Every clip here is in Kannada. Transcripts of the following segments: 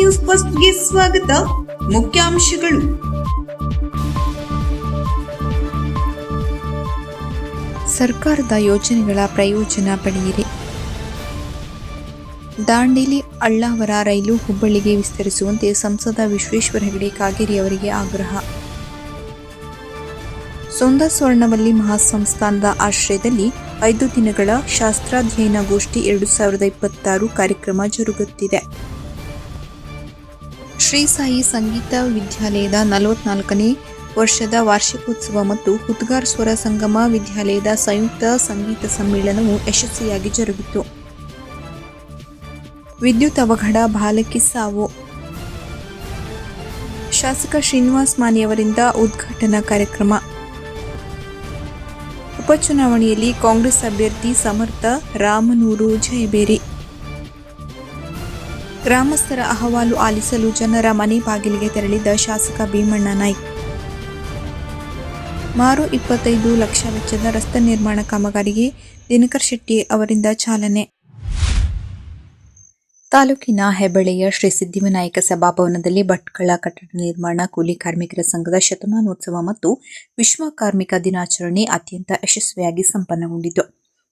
ನ್ಯೂಸ್ ಫಸ್ಟ್ಗೆ ಸ್ವಾಗತ. ಮುಖ್ಯಾಂಶಗಳು. ಸರ್ಕಾರದ ಯೋಜನೆಗಳ ಪ್ರಯೋಜನ ಪಡೆಯಿರಿ. ದಾಂಡೇಲಿ ಅಳ್ಳಾವರ ರೈಲು ಹುಬ್ಬಳ್ಳಿಗೆ ವಿಸ್ತರಿಸುವಂತೆ ಸಂಸದ ವಿಶ್ವೇಶ್ವರ ಹೆಗಡೆ ಕಾಗೇರಿ ಅವರಿಗೆ ಆಗ್ರಹ. ಸೋಂದಾ ಸ್ವರ್ಣವಲ್ಲಿ ಮಹಾಸಂಸ್ಥಾನದ ಆಶ್ರಯದಲ್ಲಿ 5 ದಿನಗಳ ಶಾಸ್ತ್ರಾಧ್ಯಯನ ಗೋಷ್ಠಿ 2026 ಕಾರ್ಯಕ್ರಮ ಜರುಗುತ್ತಿದೆ. ಶ್ರೀ ಸಾಯಿ ಸಂಗೀತ ವಿದ್ಯಾಲಯದ 44ನೇ ವರ್ಷದ ವಾರ್ಷಿಕೋತ್ಸವ ಮತ್ತು ಉದ್ಗಾರ್ ಸ್ವರ ಸಂಗಮ ವಿದ್ಯಾಲಯದ ಸಂಯುಕ್ತ ಸಂಗೀತ ಸಮ್ಮೇಳನವು ಯಶಸ್ವಿಯಾಗಿ ಜರುಗಿತು. ವಿದ್ಯುತ್ ಅವಘಡ, ಬಾಲಕಿ ಸಾವು. ಶಾಸಕ ಶ್ರೀನಿವಾಸ್ ಮಾನಿಯವರಿಂದ ಉದ್ಘಾಟನಾ ಕಾರ್ಯಕ್ರಮ. ಉಪಚುನಾವಣೆಯಲ್ಲಿ ಕಾಂಗ್ರೆಸ್ ಅಭ್ಯರ್ಥಿ ಸಮರ್ಥ ರಾಮನೂರು ಜಯಬೇರಿ. ಗ್ರಾಮಸ್ಥರ ಅಹವಾಲು ಆಲಿಸಲು ಜನರ ಮನೆ ಬಾಗಿಲಿಗೆ ತೆರಳಿದ ಶಾಸಕ ಭೀಮಣ್ಣ ನಾಯ್ಕ. ಮಾರು 25 ಲಕ್ಷ ವೆಚ್ಚದ ರಸ್ತೆ ನಿರ್ಮಾಣ ಕಾಮಗಾರಿಗೆ ದಿನಕರ್ ಶೆಟ್ಟಿ ಅವರಿಂದ ಚಾಲನೆ. ತಾಲೂಕಿನ ಹೆಬ್ಬಳ್ಳಿಯ ಶ್ರೀ ಸಿದ್ಧಿವಿನಾಯಕ ಸಭಾಭವನದಲ್ಲಿ ಭಟ್ಕಳ ಕಟ್ಟಡ ನಿರ್ಮಾಣ ಕೂಲಿ ಕಾರ್ಮಿಕರ ಸಂಘದ ಶತಮಾನೋತ್ಸವ ಮತ್ತು ವಿಶ್ವ ಕಾರ್ಮಿಕ ದಿನಾಚರಣೆ ಅತ್ಯಂತ ಯಶಸ್ವಿಯಾಗಿ ಸಂಪನ್ನಗೊಂಡಿತು.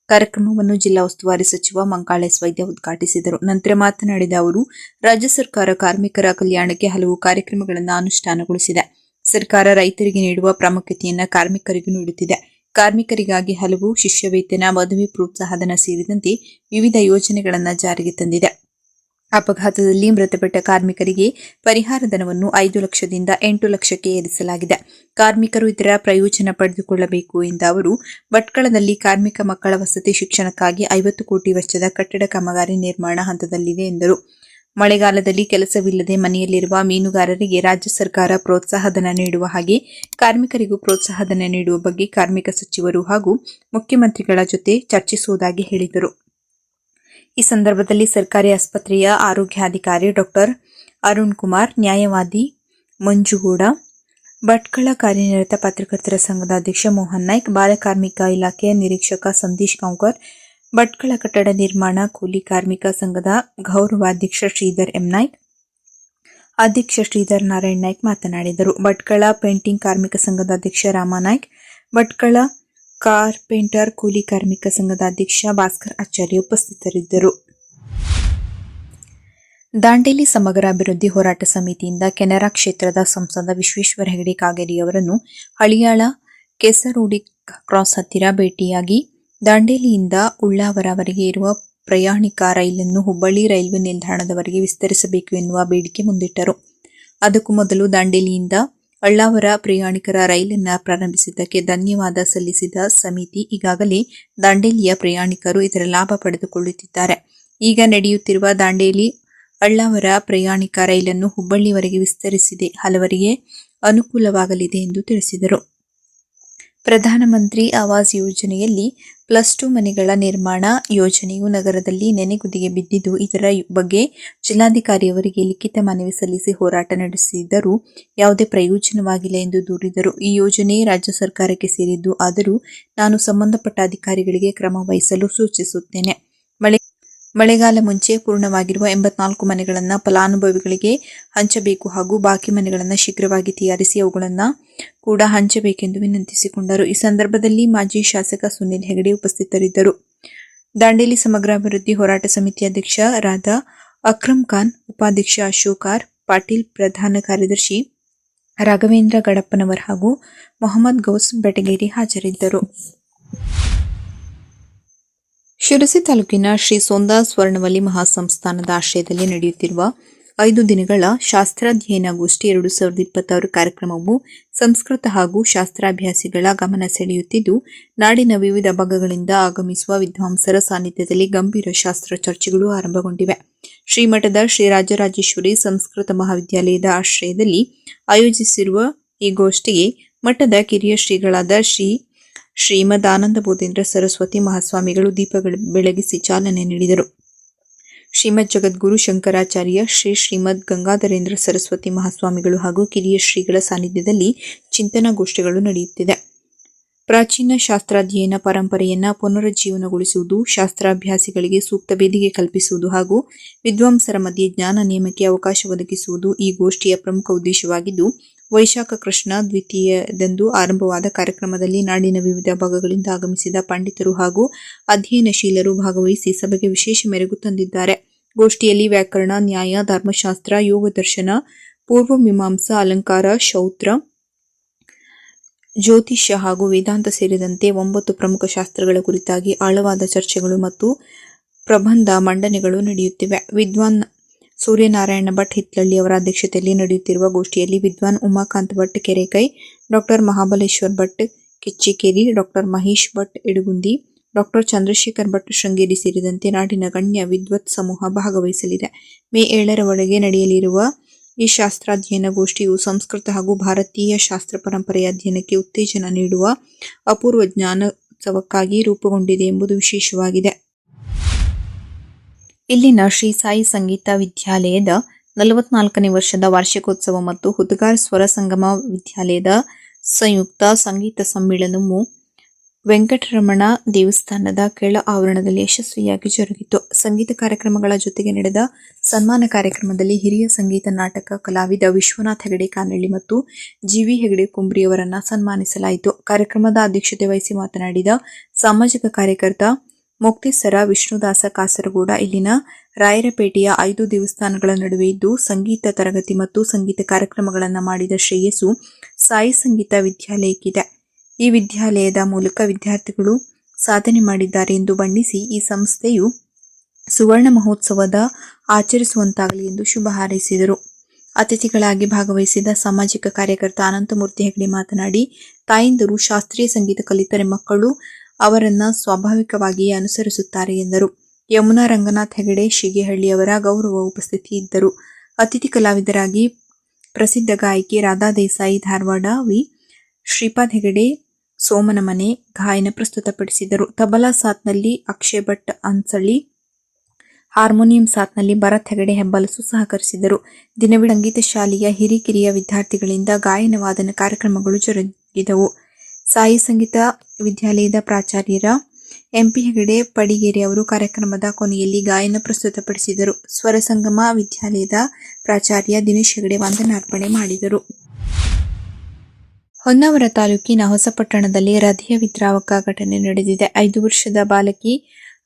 ಕಾರ್ಯಕ್ರಮವನ್ನು ಜಿಲ್ಲಾ ಉಸ್ತುವಾರಿ ಸಚಿವ ಮಂಕಾಳ ಎಸ್ ವೈದ್ಯ ಉದ್ಘಾಟಿಸಿದರು. ನಂತರ ಮಾತನಾಡಿದ ಅವರು, ರಾಜ್ಯ ಸರ್ಕಾರ ಕಾರ್ಮಿಕರ ಕಲ್ಯಾಣಕ್ಕೆ ಹಲವು ಕಾರ್ಯಕ್ರಮಗಳನ್ನು ಅನುಷ್ಠಾನಗೊಳಿಸಿದೆ. ಸರ್ಕಾರ ರೈತರಿಗೆ ನೀಡುವ ಪ್ರಾಮುಖ್ಯತೆಯನ್ನು ಕಾರ್ಮಿಕರಿಗೂ ನೀಡುತ್ತಿದೆ. ಕಾರ್ಮಿಕರಿಗಾಗಿ ಹಲವು ಶಿಷ್ಯ ವೇತನ, ಮದುವೆ ಪ್ರೋತ್ಸಾಹಧನ ಸೇರಿದಂತೆ ವಿವಿಧ ಯೋಜನೆಗಳನ್ನು ಜಾರಿಗೆ ತಂದಿದೆ. ಅಪಘಾತದಲ್ಲಿ ಮೃತಪಟ್ಟ ಕಾರ್ಮಿಕರಿಗೆ ಪರಿಹಾರ ಧನವನ್ನು 5 ಲಕ್ಷದಿಂದ 8 ಲಕ್ಷಕ್ಕೆ ಏರಿಸಲಾಗಿದೆ. ಕಾರ್ಮಿಕರು ಇದರ ಪ್ರಯೋಜನ ಪಡೆದುಕೊಳ್ಳಬೇಕು ಎಂದ ಅವರು, ಭಟ್ಕಳದಲ್ಲಿ ಕಾರ್ಮಿಕ ಮಕ್ಕಳ ವಸತಿ ಶಿಕ್ಷಣಕ್ಕಾಗಿ 50 ಕೋಟಿ ವೆಚ್ಚದ ಕಟ್ಟಡ ಕಾಮಗಾರಿ ನಿರ್ಮಾಣ ಹಂತದಲ್ಲಿದೆ ಎಂದರು. ಮಳೆಗಾಲದಲ್ಲಿ ಕೆಲಸವಿಲ್ಲದೆ ಮನೆಯಲ್ಲಿರುವ ಮೀನುಗಾರರಿಗೆ ರಾಜ್ಯ ಸರ್ಕಾರ ಪ್ರೋತ್ಸಾಹಧನ ನೀಡುವ ಹಾಗೆ ಕಾರ್ಮಿಕರಿಗೂ ಪ್ರೋತ್ಸಾಹಧನ ನೀಡುವ ಬಗ್ಗೆ ಕಾರ್ಮಿಕ ಸಚಿವರು ಹಾಗೂ ಮುಖ್ಯಮಂತ್ರಿಗಳ ಜೊತೆ ಚರ್ಚಿಸುವುದಾಗಿ ಹೇಳಿದರು. ಈ ಸಂದರ್ಭದಲ್ಲಿ ಸರ್ಕಾರಿ ಆಸ್ಪತ್ರೆಯ ಆರೋಗ್ಯಾಧಿಕಾರಿ ಡಾಕ್ಟರ್ ಅರುಣ್ ಕುಮಾರ್, ನ್ಯಾಯವಾದಿ ಮಂಜುಗೌಡ, ಭಟ್ಕಳ ಕಾರ್ಯನಿರತ ಪತ್ರಕರ್ತರ ಸಂಘದ ಅಧ್ಯಕ್ಷ ಮೋಹನ್ ನಾಯ್ಕ್, ಬಾಲಕಾರ್ಮಿಕ ಇಲಾಖೆಯ ನಿರೀಕ್ಷಕ ಸಂದೀಶ್ ಗಾಂವ್ಕರ್, ಭಟ್ಕಳ ಕಟ್ಟಡ ನಿರ್ಮಾಣ ಕೂಲಿ ಕಾರ್ಮಿಕ ಸಂಘದ ಗೌರವಾಧ್ಯಕ್ಷ ಶ್ರೀಧರ್ ಎಂ ನಾಯ್ಕ್, ಅಧ್ಯಕ್ಷ ಶ್ರೀಧರ್ ನಾರಾಯಣ್ ನಾಯ್ಕ್ ಮಾತನಾಡಿದರು. ಭಟ್ಕಳ ಪೇಂಟಿಂಗ್ ಕಾರ್ಮಿಕ ಸಂಘದ ಅಧ್ಯಕ್ಷ ರಾಮ ನಾಯ್ಕ್, ಭಟ್ಕಳ ಕಾರ್ಪೆಂಟರ್ ಕೂಲಿ ಕಾರ್ಮಿಕ ಸಂಘದ ಅಧ್ಯಕ್ಷ ಭಾಸ್ಕರ್ ಆಚಾರ್ಯ ಉಪಸ್ಥಿತರಿದ್ದರು. ದಾಂಡೇಲಿ ಸಮಗ್ರ ಅಭಿವೃದ್ಧಿ ಹೋರಾಟ ಸಮಿತಿಯಿಂದ ಕೆನರಾ ಕ್ಷೇತ್ರದ ಸಂಸದ ವಿಶ್ವೇಶ್ವರ ಹೆಗಡೆ ಕಾಗೇರಿ ಅವರನ್ನು ಹಳಿಯಾಳ ಕೆಸರೋಡಿ ಕ್ರಾಸ್ ಹತ್ತಿರ ಭೇಟಿಯಾಗಿ ದಾಂಡೇಲಿಯಿಂದ ಉಳ್ಳಾವರವರೆಗೆ ಇರುವ ಪ್ರಯಾಣಿಕ ರೈಲನ್ನು ಹುಬ್ಬಳ್ಳಿ ರೈಲ್ವೆ ನಿಲ್ದಾಣದವರೆಗೆ ವಿಸ್ತರಿಸಬೇಕು ಎನ್ನುವ ಬೇಡಿಕೆ ಮುಂದಿಟ್ಟರು. ಅದಕ್ಕೂ ಮೊದಲು ದಾಂಡೇಲಿಯಿಂದ ಅಳ್ಳಾವರ ಪ್ರಯಾಣಿಕರ ರೈಲನ್ನು ಪ್ರಾರಂಭಿಸಿದ್ದಕ್ಕೆ ಧನ್ಯವಾದ ಸಲ್ಲಿಸಿದ ಸಮಿತಿ, ಈಗಾಗಲೇ ದಾಂಡೇಲಿಯ ಪ್ರಯಾಣಿಕರು ಇದರ ಲಾಭ ಪಡೆದುಕೊಳ್ಳುತ್ತಿದ್ದಾರೆ. ಈಗ ನಡೆಯುತ್ತಿರುವ ದಾಂಡೇಲಿ ಅಳ್ಳಾವರ ಪ್ರಯಾಣಿಕ ರೈಲನ್ನು ಹುಬ್ಬಳ್ಳಿವರೆಗೆ ವಿಸ್ತರಿಸಿದೆ ಹಲವರಿಗೆ ಅನುಕೂಲವಾಗಲಿದೆ ಎಂದು ತಿಳಿಸಿದರು. ಪ್ರಧಾನಮಂತ್ರಿ ಆವಾಸ್ ಯೋಜನೆಯಲ್ಲಿ +2 ಮನೆಗಳ ನಿರ್ಮಾಣ ಯೋಜನೆಯು ನಗರದಲ್ಲಿ ನೆನೆಗುದಿಗೆ ಬಿದ್ದಿದ್ದು, ಇದರ ಬಗ್ಗೆ ಜಿಲ್ಲಾಧಿಕಾರಿಯವರಿಗೆ ಲಿಖಿತ ಮನವಿ ಸಲ್ಲಿಸಿ ಹೋರಾಟ ನಡೆಸಿದರೂ ಯಾವುದೇ ಪ್ರಯೋಜನವಾಗಿಲ್ಲ ಎಂದು ದೂರಿದರು. ಈ ಯೋಜನೆ ರಾಜ್ಯ ಸರ್ಕಾರಕ್ಕೆ ಸೇರಿದ್ದು, ಆದರೂ ನಾನು ಸಂಬಂಧಪಟ್ಟ ಅಧಿಕಾರಿಗಳಿಗೆ ಕ್ರಮ ವಹಿಸಲು ಸೂಚಿಸುತ್ತೇನೆ. ಮಳೆಗಾಲ ಮುಂಚೆ ಪೂರ್ಣವಾಗಿರುವ 84 ಮನೆಗಳನ್ನು ಫಲಾನುಭವಿಗಳಿಗೆ ಹಂಚಬೇಕು ಹಾಗೂ ಬಾಕಿ ಮನೆಗಳನ್ನು ಶೀಘ್ರವಾಗಿ ತಯಾರಿಸಿ ಅವುಗಳನ್ನು ಕೂಡ ಹಂಚಬೇಕೆಂದು ವಿನಂತಿಸಿಕೊಂಡರು. ಈ ಸಂದರ್ಭದಲ್ಲಿ ಮಾಜಿ ಶಾಸಕ ಸುನಿಲ್ ಹೆಗಡೆ ಉಪಸ್ಥಿತರಿದ್ದರು. ದಾಂಡೇಲಿ ಸಮಗ್ರ ಅಭಿವೃದ್ಧಿ ಹೋರಾಟ ಸಮಿತಿ ಅಧ್ಯಕ್ಷರಾದ ಅಕ್ರಮ್ ಖಾನ್, ಉಪಾಧ್ಯಕ್ಷ ಅಶೋಕ್ ಆರ್ ಪಾಟೀಲ್, ಪ್ರಧಾನ ಕಾರ್ಯದರ್ಶಿ ರಾಘವೇಂದ್ರ ಗಡಪ್ಪನವರ್ ಹಾಗೂ ಮೊಹಮ್ಮದ್ ಗೌಸ್ ಬೆಟಗೇರಿ ಹಾಜರಿದ್ದರು. ಶಿರಸಿ ತಾಲೂಕಿನ ಶ್ರೀ ಸೋಂದಾ ಸ್ವರ್ಣವಲ್ಲಿ ಮಹಾಸಂಸ್ಥಾನದ ಆಶ್ರಯದಲ್ಲಿ ನಡೆಯುತ್ತಿರುವ 5 ದಿನಗಳ ಶಾಸ್ತ್ರಾಧ್ಯಯನ ಗೋಷ್ಠಿ 2026 ಕಾರ್ಯಕ್ರಮವು ಸಂಸ್ಕೃತ ಹಾಗೂ ಶಾಸ್ತ್ರಾಭ್ಯಾಸಿಗಳ ಗಮನ ಸೆಳೆಯುತ್ತಿದ್ದು, ನಾಡಿನ ವಿವಿಧ ಭಾಗಗಳಿಂದ ಆಗಮಿಸುವ ವಿದ್ವಾಂಸರ ಸಾನ್ನಿಧ್ಯದಲ್ಲಿ ಗಂಭೀರ ಶಾಸ್ತ್ರ ಚರ್ಚೆಗಳು ಆರಂಭಗೊಂಡಿವೆ. ಶ್ರೀಮಠದ ಶ್ರೀ ರಾಜರಾಜೇಶ್ವರಿ ಸಂಸ್ಕೃತ ಮಹಾವಿದ್ಯಾಲಯದ ಆಶ್ರಯದಲ್ಲಿ ಆಯೋಜಿಸಿರುವ ಈ ಗೋಷ್ಠಿಗೆ ಮಠದ ಕಿರಿಯ ಶ್ರೀಗಳಾದ ಶ್ರೀಮದ್ ಆನಂದ ಬೋಧೇಂದ್ರ ಸರಸ್ವತಿ ಮಹಾಸ್ವಾಮಿಗಳು ದೀಪ ಬೆಳಗಿಸಿ ಚಾಲನೆ ನೀಡಿದರು. ಶ್ರೀಮದ್ ಜಗದ್ಗುರು ಶಂಕರಾಚಾರ್ಯ ಶ್ರೀಮದ್ ಗಂಗಾಧರೇಂದ್ರ ಸರಸ್ವತಿ ಮಹಾಸ್ವಾಮಿಗಳು ಹಾಗೂ ಕಿರಿಯ ಶ್ರೀಗಳ ಸಾನ್ನಿಧ್ಯದಲ್ಲಿ ಚಿಂತನಾ ಗೋಷ್ಠಿಗಳು ನಡೆಯುತ್ತಿದೆ. ಪ್ರಾಚೀನ ಶಾಸ್ತ್ರಾಧ್ಯಯನ ಪರಂಪರೆಯನ್ನು ಪುನರುಜ್ಜೀವನಗೊಳಿಸುವುದು, ಶಾಸ್ತ್ರಾಭ್ಯಾಸಿಗಳಿಗೆ ಸೂಕ್ತ ವೇದಿಕೆ ಕಲ್ಪಿಸುವುದು ಹಾಗೂ ವಿದ್ವಾಂಸರ ಮಧ್ಯೆ ಜ್ಞಾನ ನೇಮಕ್ಕೆ ಅವಕಾಶ ಒದಗಿಸುವುದು ಈ ಗೋಷ್ಠಿಯ ಪ್ರಮುಖ ಉದ್ದೇಶವಾಗಿದ್ದು, ವೈಶಾಖ ಕೃಷ್ಣ ದ್ವಿತೀಯದಂದು ಆರಂಭವಾದ ಕಾರ್ಯಕ್ರಮದಲ್ಲಿ ನಾಡಿನ ವಿವಿಧ ಭಾಗಗಳಿಂದ ಆಗಮಿಸಿದ ಪಂಡಿತರು ಹಾಗೂ ಅಧ್ಯಯನಶೀಲರು ಭಾಗವಹಿಸಿ ಸಭೆಗೆ ವಿಶೇಷ ಮೆರುಗು ತಂದಿದ್ದಾರೆ. ಗೋಷ್ಠಿಯಲ್ಲಿ ವ್ಯಾಕರಣ, ನ್ಯಾಯ, ಧರ್ಮಶಾಸ್ತ್ರ, ಯೋಗ ದರ್ಶನ, ಪೂರ್ವಮೀಮಾಂಸಾ, ಅಲಂಕಾರ, ಶೌತ್ರ, ಜ್ಯೋತಿಷ್ಯ ಹಾಗೂ ವೇದಾಂತ ಸೇರಿದಂತೆ 9 ಪ್ರಮುಖ ಶಾಸ್ತ್ರಗಳ ಕುರಿತಾಗಿ ಆಳವಾದ ಚರ್ಚೆಗಳು ಮತ್ತು ಪ್ರಬಂಧ ಮಂಡನೆಗಳು ನಡೆಯುತ್ತಿವೆ. ವಿದ್ವಾನ್ ಸೂರ್ಯನಾರಾಯಣ ಭಟ್ ಹಿತ್ಲಳ್ಳಿ ಅವರ ಅಧ್ಯಕ್ಷತೆಯಲ್ಲಿ ನಡೆಯುತ್ತಿರುವ ಗೋಷ್ಠಿಯಲ್ಲಿ Vidwan Umakant Bhat Kerekai, doctor Mahabaleshwar Bhat Kichchikeri, doctor Mahesh Bhat Idagundi, doctor Chandrashekhar Bhat Sringeri ಸೇರಿದಂತೆ ನಾಡಿನ ಗಣ್ಯ ವಿದ್ವತ್ ಸಮೂಹ ಭಾಗವಹಿಸಲಿದೆ. ಮೇ 7ರವರೆಗೆ ನಡೆಯಲಿರುವ ಈ ಶಾಸ್ತ್ರಾಧ್ಯಯನ ಗೋಷ್ಠಿಯು ಸಂಸ್ಕೃತ ಹಾಗೂ ಭಾರತೀಯ ಶಾಸ್ತ್ರ ಪರಂಪರೆಯ ಅಧ್ಯಯನಕ್ಕೆ ಉತ್ತೇಜನ ನೀಡುವ ಅಪೂರ್ವ ಜ್ಞಾನೋತ್ಸವಕ್ಕಾಗಿ ರೂಪುಗೊಂಡಿದೆ ಎಂಬುದು ವಿಶೇಷವಾಗಿದೆ. ಇಲ್ಲಿನ ಶ್ರೀ ಸಾಯಿ ಸಂಗೀತ ವಿದ್ಯಾಲಯದ 44ನೇ ವರ್ಷದ ವಾರ್ಷಿಕೋತ್ಸವ ಮತ್ತು ಹುದುಗಾರ್ ಸ್ವರ ಸಂಗಮ ವಿದ್ಯಾಲಯದ ಸಂಯುಕ್ತ ಸಂಗೀತ ಸಮ್ಮೇಳನವು ವೆಂಕಟರಮಣ ದೇವಸ್ಥಾನದ ಕೆಳ ಆವರಣದಲ್ಲಿ ಯಶಸ್ವಿಯಾಗಿ ಜರುಗಿತು. ಸಂಗೀತ ಕಾರ್ಯಕ್ರಮಗಳ ಜೊತೆಗೆ ನಡೆದ ಸನ್ಮಾನ ಕಾರ್ಯಕ್ರಮದಲ್ಲಿ ಹಿರಿಯ ಸಂಗೀತ ನಾಟಕ ಕಲಾವಿದ ವಿಶ್ವನಾಥ್ ಹೆಗಡೆ ಕಾನಳ್ಳಿ ಮತ್ತು ಜಿ.ವಿ. ಹೆಗಡೆ ಕುಂಬ್ರಿಯವರನ್ನು ಸನ್ಮಾನಿಸಲಾಯಿತು. ಕಾರ್ಯಕ್ರಮದ ಅಧ್ಯಕ್ಷತೆ ವಹಿಸಿ ಮಾತನಾಡಿದ ಸಾಮಾಜಿಕ ಕಾರ್ಯಕರ್ತ ಮೊಕ್ತೇಸರ ವಿಷ್ಣುದಾಸ ಕಾಸರಗೋಡ, ಇಲ್ಲಿನ ರಾಯರಪೇಟೆಯ 5 ದೇವಸ್ಥಾನಗಳ ನಡುವೆ ಇದ್ದು ಸಂಗೀತ ತರಗತಿ ಮತ್ತು ಸಂಗೀತ ಕಾರ್ಯಕ್ರಮಗಳನ್ನು ಮಾಡಿದ ಶ್ರೇಯಸ್ಸು ಸಾಯಿ ಸಂಗೀತ ವಿದ್ಯಾಲಯಕ್ಕಿದೆ. ಈ ವಿದ್ಯಾಲಯದ ಮೂಲಕ ವಿದ್ಯಾರ್ಥಿಗಳು ಸಾಧನೆ ಮಾಡಿದ್ದಾರೆ ಎಂದು ಬಣ್ಣಿಸಿ ಈ ಸಂಸ್ಥೆಯು ಸುವರ್ಣ ಮಹೋತ್ಸವದ ಆಚರಿಸುವಂತಾಗಲಿ ಎಂದು ಶುಭ ಹಾರೈಸಿದರು. ಅತಿಥಿಗಳಾಗಿ ಭಾಗವಹಿಸಿದ ಸಾಮಾಜಿಕ ಕಾರ್ಯಕರ್ತ ಅನಂತಮೂರ್ತಿ ಹೆಗಡೆ ಮಾತನಾಡಿ, ತಾಯಂದಿರು ಶಾಸ್ತ್ರೀಯ ಸಂಗೀತ ಕಲಿತರೆ ಮಕ್ಕಳು ಅವರನ್ನ ಸ್ವಾಭಾವಿಕವಾಗಿಯೇ ಅನುಸರಿಸುತ್ತಾರೆ ಎಂದರು. ಯಮುನಾ ರಂಗನಾಥ್ ಹೆಗಡೆ ಶಿಗೇಹಳ್ಳಿ ಅವರ ಗೌರವ ಉಪಸ್ಥಿತಿ ಇದ್ದರು. ಅತಿಥಿ ಕಲಾವಿದರಾಗಿ ಪ್ರಸಿದ್ಧ ಗಾಯಕಿ ರಾಧಾ ದೇಸಾಯಿ ಧಾರವಾಡ, ವಿ. ಶ್ರೀಪಾದ್ ಹೆಗಡೆ ಸೋಮನಮನೆ ಗಾಯನ ಪ್ರಸ್ತುತಪಡಿಸಿದರು. ತಬಲಾ ಸಾತ್ನಲ್ಲಿ ಅಕ್ಷಯ್ ಭಟ್ ಅನ್ಸಳ್ಳಿ, ಹಾರ್ಮೋನಿಯಂ ಸಾತ್ನಲ್ಲಿ ಭರತ್ ಹೆಗಡೆ ಹೆಬ್ಬಲಸು ಸಹಕರಿಸಿದರು. ದಿನವಿಡೀ ಸಂಗೀತ ಶಾಲೆಯ ಹಿರಿಕಿರಿಯ ವಿದ್ಯಾರ್ಥಿಗಳಿಂದ ಗಾಯನ ವಾದನ ಕಾರ್ಯಕ್ರಮಗಳು ಜರುಗಿದವು. ಸಾಯಿ ಸಂಗೀತ ವಿದ್ಯಾಲಯದ ಪ್ರಾಚಾರ್ಯರ ಎಂಪಿ ಹೆಗಡೆ ಪಡಿಗೇರಿ ಅವರು ಕಾರ್ಯಕ್ರಮದ ಕೊನೆಯಲ್ಲಿ ಗಾಯನ ಪ್ರಸ್ತುತಪಡಿಸಿದರು. ಸ್ವರ ಸಂಗಮ ವಿದ್ಯಾಲಯದ ಪ್ರಾಚಾರ್ಯ ದಿನೇಶ್ ಹೆಗಡೆ ವಂದನಾರ್ಪಣೆ ಮಾಡಿದರು. ಹೊನ್ನಾವರ ತಾಲೂಕಿನ ಹೊಸಪಟ್ಟಣದಲ್ಲಿ ಹೃದಯ ವಿದ್ರಾವಕ ಘಟನೆ ನಡೆದಿದೆ. 5 ವರ್ಷದ ಬಾಲಕಿ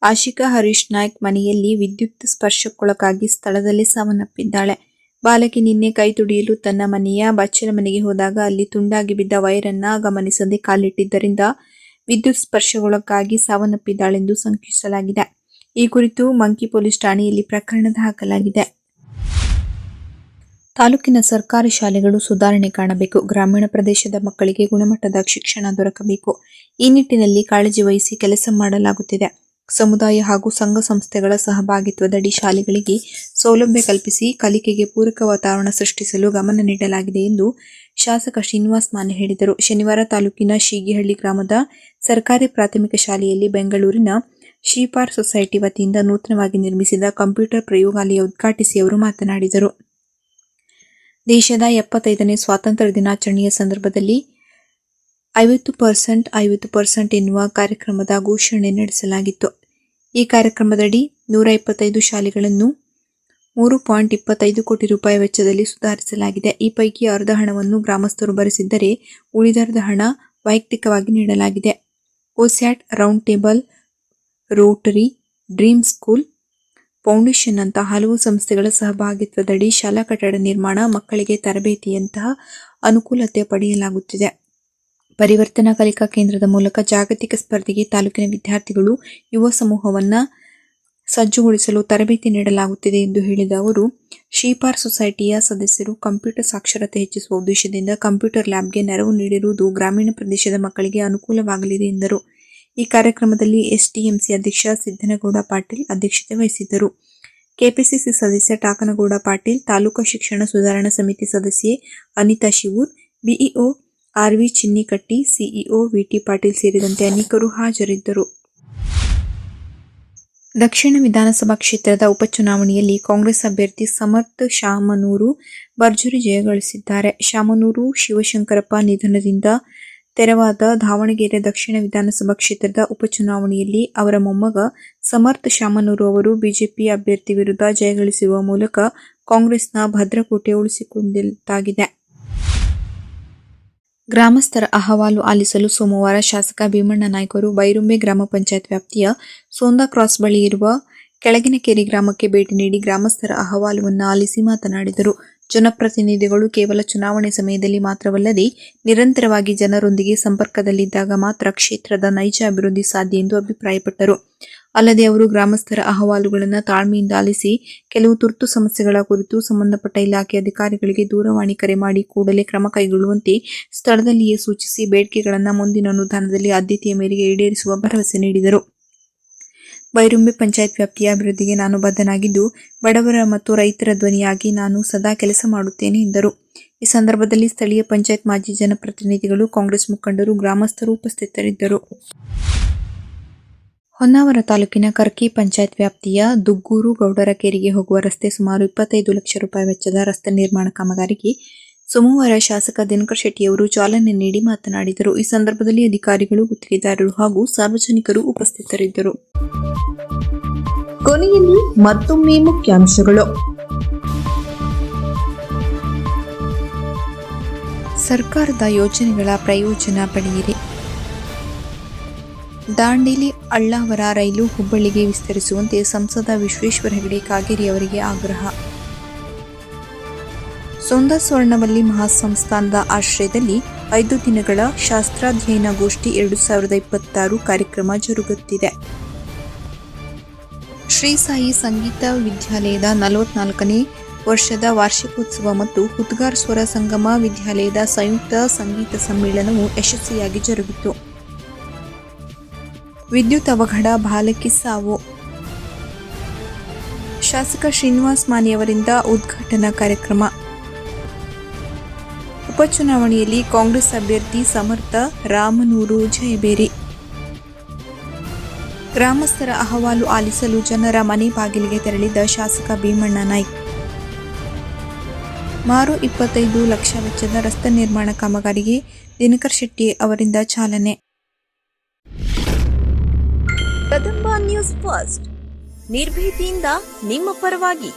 ಆಶಿಕಾ ಹರೀಶ್ ನಾಯ್ಕ್ ಮನೆಯಲ್ಲಿ ವಿದ್ಯುತ್ ಸ್ಪರ್ಶಕ್ಕೊಳಗಾಗಿ ಸ್ಥಳದಲ್ಲೇ ಸಾವನ್ನಪ್ಪಿದ್ದಾಳೆ. ಬಾಲಕಿ ನಿನ್ನೆ ಕೈ ತುಡಿಯಲು ತನ್ನ ಮನೆಯ ಬಚ್ಚಲ ಮನೆಗೆ ಹೋದಾಗ ಅಲ್ಲಿ ತುಂಡಾಗಿ ಬಿದ್ದ ವೈರನ್ನ ಗಮನಿಸದೆ ಕಾಲಿಟ್ಟಿದ್ದರಿಂದ ವಿದ್ಯುತ್ ಸ್ಪರ್ಶಕ್ಕೊಳಗಾಗಿ ಸಾವನ್ನಪ್ಪಿದ್ದಾಳೆಂದು ಶಂಕಿಸಲಾಗಿದೆ. ಈ ಕುರಿತು ಮಂಕಿ ಪೊಲೀಸ್ ಠಾಣೆಯಲ್ಲಿ ಪ್ರಕರಣ ದಾಖಲಾಗಿದೆ. ತಾಲೂಕಿನ ಸರ್ಕಾರಿ ಶಾಲೆಗಳು ಸುಧಾರಣೆ ಕಾಣಬೇಕು. ಗ್ರಾಮೀಣ ಪ್ರದೇಶದ ಮಕ್ಕಳಿಗೆ ಗುಣಮಟ್ಟದ ಶಿಕ್ಷಣ ದೊರಕಬೇಕು. ಈ ನಿಟ್ಟಿನಲ್ಲಿ ಕಾಳಜಿ ವಹಿಸಿ ಕೆಲಸ ಮಾಡಲಾಗುತ್ತಿದೆ. ಸಮುದಾಯ ಹಾಗೂ ಸಂಘ ಸಂಸ್ಥೆಗಳ ಸಹಭಾಗಿತ್ವದಡಿ ಶಾಲೆಗಳಿಗೆ ಸೌಲಭ್ಯ ಕಲ್ಪಿಸಿ ಕಲಿಕೆಗೆ ಪೂರಕ ವಾತಾವರಣ ಸೃಷ್ಟಿಸಲು ಗಮನ ನೀಡಲಾಗಿದೆ ಎಂದು ಶಾಸಕ ಶ್ರೀನಿವಾಸ್ ಮಾನೆ ಹೇಳಿದರು. ಶನಿವಾರ ತಾಲೂಕಿನ ಶೀಗಿಹಳ್ಳಿ ಗ್ರಾಮದ ಸರ್ಕಾರಿ ಪ್ರಾಥಮಿಕ ಶಾಲೆಯಲ್ಲಿ ಬೆಂಗಳೂರಿನ ಶೀಪಾರ್ ಸೊಸೈಟಿ ವತಿಯಿಂದ ನೂತನವಾಗಿ ನಿರ್ಮಿಸಿದ ಕಂಪ್ಯೂಟರ್ ಪ್ರಯೋಗಾಲಯ ಉದ್ಘಾಟಿಸಿ ಅವರು ಮಾತನಾಡಿದರು. ದೇಶದ 75ನೇ ಸ್ವಾತಂತ್ರ್ಯ ದಿನಾಚರಣೆಯ ಸಂದರ್ಭದಲ್ಲಿ 50% ಎನ್ನುವ ಕಾರ್ಯಕ್ರಮದ ಘೋಷಣೆ ನಡೆಸಲಾಗಿತ್ತು. ಈ ಕಾರ್ಯಕ್ರಮದಡಿ 125 ಶಾಲೆಗಳನ್ನು 3.25 ಕೋಟಿ ರೂಪಾಯಿ ವೆಚ್ಚದಲ್ಲಿ ಸುಧಾರಿಸಲಾಗಿದೆ. ಈ ಪೈಕಿ ಅರ್ಧ ಹಣವನ್ನು ಗ್ರಾಮಸ್ಥರು ಭರಿಸಿದ್ದರೆ ಉಳಿದರ್ಧ ಹಣ ವೈಯಕ್ತಿಕವಾಗಿ ನೀಡಲಾಗಿದೆ. OSAAT, round table, rotary, dream school foundation ಅಂತ ಹಲವು ಸಂಸ್ಥೆಗಳ ಸಹಭಾಗಿತ್ವದಡಿ ಶಾಲಾ ಕಟ್ಟಡ ನಿರ್ಮಾಣ, ಮಕ್ಕಳಿಗೆ ತರಬೇತಿಯಂತಹ ಅನುಕೂಲತೆ ಪಡೆಯಲಾಗುತ್ತಿದೆ. ಪರಿವರ್ತನಾ ಕಲಿಕಾ ಕೇಂದ್ರದ ಮೂಲಕ ಜಾಗತಿಕ ಸ್ಪರ್ಧೆಗೆ ತಾಲೂಕಿನ ವಿದ್ಯಾರ್ಥಿಗಳು, ಯುವ ಸಮೂಹವನ್ನು ಸಜ್ಜುಗೊಳಿಸಲು ತರಬೇತಿ ನೀಡಲಾಗುತ್ತಿದೆ ಎಂದು ಹೇಳಿದ ಅವರು, ಶೀಪಾರ್ ಸೊಸೈಟಿಯ ಸದಸ್ಯರು ಕಂಪ್ಯೂಟರ್ ಸಾಕ್ಷರತೆ ಹೆಚ್ಚಿಸುವ ಉದ್ದೇಶದಿಂದ ಕಂಪ್ಯೂಟರ್ ಲ್ಯಾಬ್ಗೆ ನೆರವು ನೀಡಿರುವುದು ಗ್ರಾಮೀಣ ಪ್ರದೇಶದ ಮಕ್ಕಳಿಗೆ ಅನುಕೂಲವಾಗಲಿದೆ ಎಂದರು. ಈ ಕಾರ್ಯಕ್ರಮದಲ್ಲಿ ಎಸ್ಟಿಎಂಸಿ ಅಧ್ಯಕ್ಷ ಸಿದ್ದನಗೌಡ ಪಾಟೀಲ್ ಅಧ್ಯಕ್ಷತೆ ವಹಿಸಿದ್ದರು. ಕೆಪಿಸಿಸಿ ಸದಸ್ಯ ಟಾಕನಗೌಡ ಪಾಟೀಲ್, ತಾಲೂಕು ಶಿಕ್ಷಣ ಸುಧಾರಣಾ ಸಮಿತಿ ಸದಸ್ಯೆ Anita Shivur, BEO RV Chinnikatti, CEO VT Patil ಸೇರಿದಂತೆ ಅನೇಕರು ಹಾಜರಿದ್ದರು. ದಕ್ಷಿಣ ವಿಧಾನಸಭಾ ಕ್ಷೇತ್ರದ ಉಪಚುನಾವಣೆಯಲ್ಲಿ ಕಾಂಗ್ರೆಸ್ ಅಭ್ಯರ್ಥಿ ಸಮರ್ಥ ಶಾಮನೂರು ಭರ್ಜರಿ ಜಯ ಗಳಿಸಿದ್ದಾರೆ. ಶಾಮನೂರು ಶಿವಶಂಕರಪ್ಪ ನಿಧನದಿಂದ ತೆರವಾದ ದಾವಣಗೆರೆ ದಕ್ಷಿಣ ವಿಧಾನಸಭಾ ಕ್ಷೇತ್ರದ ಉಪಚುನಾವಣೆಯಲ್ಲಿ ಅವರ ಮೊಮ್ಮಗ ಸಮರ್ಥ ಶಾಮನೂರು ಅವರು ಬಿಜೆಪಿ ಅಭ್ಯರ್ಥಿ ವಿರುದ್ಧ ಜಯಗಳಿಸುವ ಮೂಲಕ ಕಾಂಗ್ರೆಸ್ನ ಭದ್ರಕೋಟೆ ಉಳಿಸಿಕೊಂಡಂತಾಗಿದೆ. ಗ್ರಾಮಸ್ಥರ ಅಹವಾಲು ಆಲಿಸಲು ಸೋಮವಾರ ಶಾಸಕ ಭೀಮಣ್ಣ ನಾಯ್ಕರು ಬೈರುಂಬೆ ಗ್ರಾಮ ಪಂಚಾಯತ್ ವ್ಯಾಪ್ತಿಯ ಸೋಂದಾ ಕ್ರಾಸ್ ಬಳಿ ಇರುವ ಕೆಳಗಿನಕೆರೆ ಗ್ರಾಮಕ್ಕೆ ಭೇಟಿ ನೀಡಿ ಗ್ರಾಮಸ್ಥರ ಅಹವಾಲುವನ್ನು ಆಲಿಸಿ ಮಾತನಾಡಿದರು. ಜನಪ್ರತಿನಿಧಿಗಳು ಕೇವಲ ಚುನಾವಣೆ ಸಮಯದಲ್ಲಿ ಮಾತ್ರವಲ್ಲದೆ ನಿರಂತರವಾಗಿ ಜನರೊಂದಿಗೆ ಸಂಪರ್ಕದಲ್ಲಿದ್ದಾಗ ಮಾತ್ರ ಕ್ಷೇತ್ರದ ನೈಜ ಅಭಿವೃದ್ಧಿ ಸಾಧ್ಯ ಎಂದು ಅಭಿಪ್ರಾಯಪಟ್ಟರು. ಅಲ್ಲದೆ ಅವರು ಗ್ರಾಮಸ್ಥರ ಅಹವಾಲುಗಳನ್ನು ತಾಳ್ಮೆಯಿಂದ ಆಲಿಸಿ ಕೆಲವು ತುರ್ತು ಸಮಸ್ಯೆಗಳ ಕುರಿತು ಸಂಬಂಧಪಟ್ಟ ಇಲಾಖೆ ಅಧಿಕಾರಿಗಳಿಗೆ ದೂರವಾಣಿ ಕರೆ ಮಾಡಿ ಕೂಡಲೇ ಕ್ರಮ ಕೈಗೊಳ್ಳುವಂತೆ ಸ್ಥಳದಲ್ಲಿಯೇ ಸೂಚಿಸಿ ಬೇಡಿಕೆಗಳನ್ನು ಮುಂದಿನ ಅನುದಾನದಲ್ಲಿ ಆದ್ಯತೆಯ ಮೇರೆಗೆ ಈಡೇರಿಸುವ ಭರವಸೆ ನೀಡಿದರು. ಬೈರುಂಬೆ ಪಂಚಾಯತ್ ವ್ಯಾಪ್ತಿಯ ಅಭಿವೃದ್ಧಿಗೆ ನಾನು ಬದ್ಧನಾಗಿದ್ದು ಬಡವರ ಮತ್ತು ರೈತರ ಧ್ವನಿಯಾಗಿ ನಾನು ಸದಾ ಕೆಲಸ ಮಾಡುತ್ತೇನೆ ಎಂದರು. ಈ ಸಂದರ್ಭದಲ್ಲಿ ಸ್ಥಳೀಯ ಪಂಚಾಯತ್ ಮಾಜಿ ಜನಪ್ರತಿನಿಧಿಗಳು, ಕಾಂಗ್ರೆಸ್ ಮುಖಂಡರು, ಗ್ರಾಮಸ್ಥರು ಉಪಸ್ಥಿತರಿದ್ದರು. ಹೊನ್ನಾವರ ತಾಲೂಕಿನ ಕರ್ಕಿ ಪಂಚಾಯತ್ ವ್ಯಾಪ್ತಿಯ ದುಗ್ಗೂರು ಗೌಡರಕೆರೆಗೆ ಹೋಗುವ ರಸ್ತೆ ಸುಮಾರು 25 ಲಕ್ಷ ರೂಪಾಯಿ ವೆಚ್ಚದ ರಸ್ತೆ ನಿರ್ಮಾಣ ಕಾಮಗಾರಿಗೆ ಸೋಮವಾರ ಶಾಸಕ ದಿನಕರ್ ಶೆಟ್ಟಿಯವರು ಚಾಲನೆ ನೀಡಿ ಮಾತನಾಡಿದರು. ಈ ಸಂದರ್ಭದಲ್ಲಿ ಅಧಿಕಾರಿಗಳು, ಗುತ್ತಿಗೆದಾರರು ಹಾಗೂ ಸಾರ್ವಜನಿಕರು ಉಪಸ್ಥಿತರಿದ್ದರು. ಕೊನೆಯಲ್ಲಿ ಮತ್ತೊಮ್ಮೆ ಮುಖ್ಯಾಂಶಗಳು. ಸರ್ಕಾರದ ಯೋಜನೆಗಳ ಪ್ರಯೋಜನ ಪಡೆಯಿರಿ. ದಾಂಡೇಲಿ ಅಳ್ಳಾವರ ರೈಲು ಹುಬ್ಬಳ್ಳಿಗೆ ವಿಸ್ತರಿಸುವಂತೆ ಸಂಸದ ವಿಶ್ವೇಶ್ವರ ಹೆಗಡೆ ಕಾಗೇರಿ ಅವರಿಗೆ ಆಗ್ರಹ. ಸೋಂದಾ ಸ್ವರ್ಣವಲ್ಲಿ ಮಹಾಸಂಸ್ಥಾನದ ಆಶ್ರಯದಲ್ಲಿ 5 ದಿನಗಳ ಶಾಸ್ತ್ರಾಧ್ಯಯನ ಗೋಷ್ಠಿ 2026 ಕಾರ್ಯಕ್ರಮ ಜರುಗುತ್ತಿದೆ. ಶ್ರೀ ಸಾಯಿ ಸಂಗೀತ ವಿದ್ಯಾಲಯದ 44ನೇ ವರ್ಷದ ವಾರ್ಷಿಕೋತ್ಸವ ಮತ್ತು ಹುದ್ಗಾರ್ ಸ್ವರ ಸಂಗಮ ವಿದ್ಯಾಲಯದ ಸಂಯುಕ್ತ ಸಂಗೀತ ಸಮ್ಮೇಳನವು ಯಶಸ್ವಿಯಾಗಿ ಜರುಗಿತು. ವಿದ್ಯುತ್ ಅವಘಡ, ಬಾಲಕಿ ಸಾವು. ಶಾಸಕ ಶ್ರೀನಿವಾಸ್ ಮಾನಿಯವರಿಂದ ಉದ್ಘಾಟನಾ ಕಾರ್ಯಕ್ರಮ. ಉಪಚುನಾವಣೆಯಲ್ಲಿ ಕಾಂಗ್ರೆಸ್ ಅಭ್ಯರ್ಥಿ ಸಮರ್ಥ ರಾಮನೂರು ಜಯಬೇರಿ. ಗ್ರಾಮಸ್ಥರ ಅಹವಾಲು ಆಲಿಸಲು ಜನರ ಮನೆ ಬಾಗಿಲಿಗೆ ತೆರಳಿದ ಶಾಸಕ ಭೀಮಣ್ಣ ನಾಯ್ಕ. ಮಾರು 25 ಲಕ್ಷ ವೆಚ್ಚದ ರಸ್ತೆ ನಿರ್ಮಾಣ ಕಾಮಗಾರಿಗೆ ದಿನಕರ್ ಶೆಟ್ಟಿ ಅವರಿಂದ ಚಾಲನೆ. ಕದಂಬ ನ್ಯೂಸ್ ಫಸ್ಟ್, ನಿರ್ಭೀತಿಯಿಂದ ನಿಮ್ಮ ಪರವಾಗಿ.